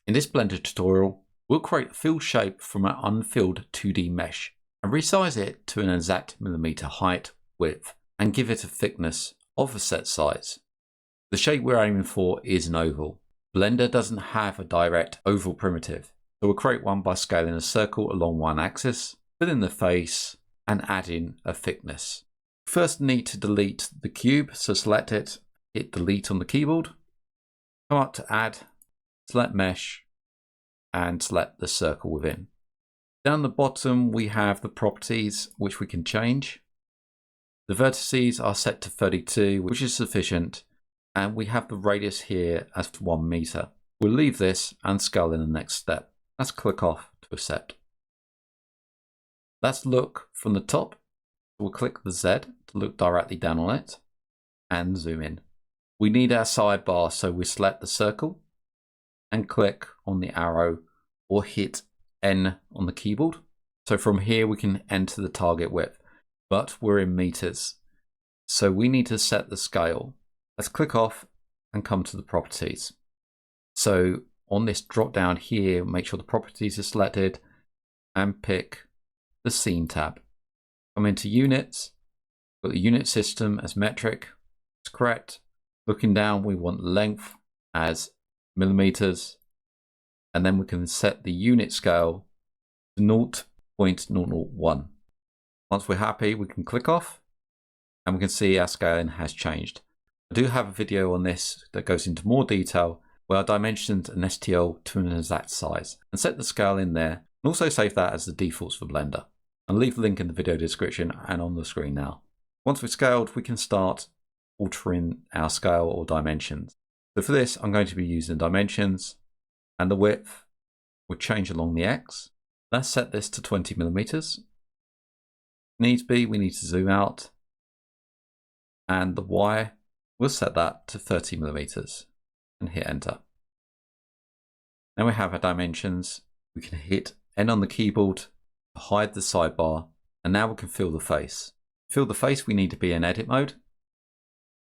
In this Blender tutorial, we'll create a filled shape from an unfilled 2D mesh and resize it to an exact millimeter height, width, and give it a thickness of a set size. The shape we're aiming for is an oval. Blender doesn't have a direct oval primitive, so we'll create one by scaling a circle along one axis, fill in the face, and add in a thickness. First need to delete the cube, so select it, hit delete on the keyboard, come up to add, select mesh, and select the circle within. Down the bottom we have the properties which we can change. The vertices are set to 32, which is sufficient, and we have the radius here as 1 meter. We'll leave this and scale in the next step. Let's click off to accept. Let's look from the top. We'll click the Z to look directly down on it and zoom in. We need our sidebar, so we select the circle and click on the arrow or hit N on the keyboard. So from here we can enter the target width, but we're in meters. So we need to set the scale. Let's click off and come to the properties. So on this drop down here, make sure the properties are selected and pick the scene tab. Come into units, got the unit system as metric, it's correct. Looking down, we want length as millimeters, and then we can set the unit scale to 0.001. Once we're happy, we can click off and we can see our scaling has changed. I do have a video on this that goes into more detail where I dimensioned an STL to an exact size and set the scale in there, and also save that as the defaults for Blender. I'll leave the link in the video description and on the screen now. Once we've scaled, we can start altering our scale or dimensions. So for this, I'm going to be using dimensions, and the width will change along the X. Let's set this to 20 millimeters. Needs be, we need to zoom out, and the Y, we'll set that to 30 millimeters and hit enter. Now we have our dimensions. We can hit N on the keyboard to hide the sidebar, and now we can fill the face. To fill the face, we need to be in edit mode.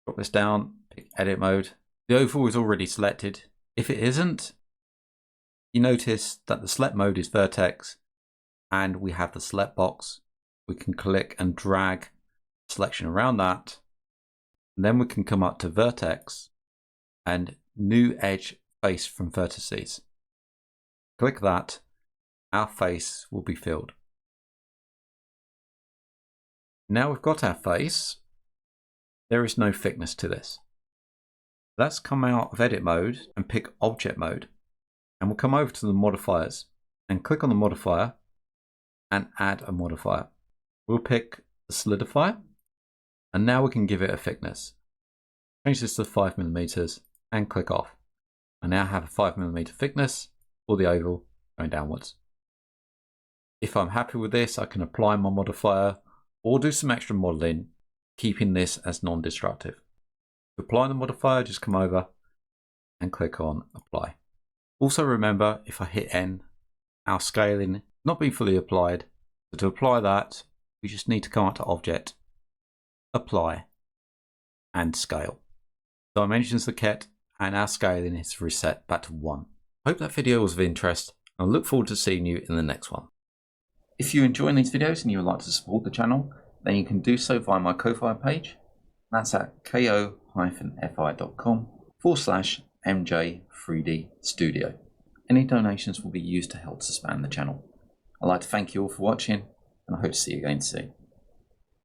Drop this down, pick edit mode. The oval is already selected. If it isn't, you notice that the select mode is vertex, and we have the select box. We can click and drag selection around that. And then we can come up to vertex and new edge face from vertices. Click that, our face will be filled. Now we've got our face, there is no thickness to this. Let's come out of edit mode and pick object mode, and we'll come over to the modifiers and click on the modifier and add a modifier. We'll pick the Solidify, and now we can give it a thickness. Change this to 5 millimeters and click off. I now have a 5 millimeter thickness for the oval going downwards. If I'm happy with this, I can apply my modifier or do some extra modeling, keeping this as non-destructive. To apply the modifier, just come over and click on apply. Also remember, if I hit N, our scaling not being fully applied. So to apply that, we just need to come up to object, apply, and scale. Dimensions are kept and our scaling is reset back to 1. I hope that video was of interest, and I look forward to seeing you in the next one. If you enjoy these videos and you would like to support the channel, then you can do so via my Ko-Fi page. That's at ko-fi.com/MJ3D Studio. Any donations will be used to help to expand the channel. I'd like to thank you all for watching, and I hope to see you again soon.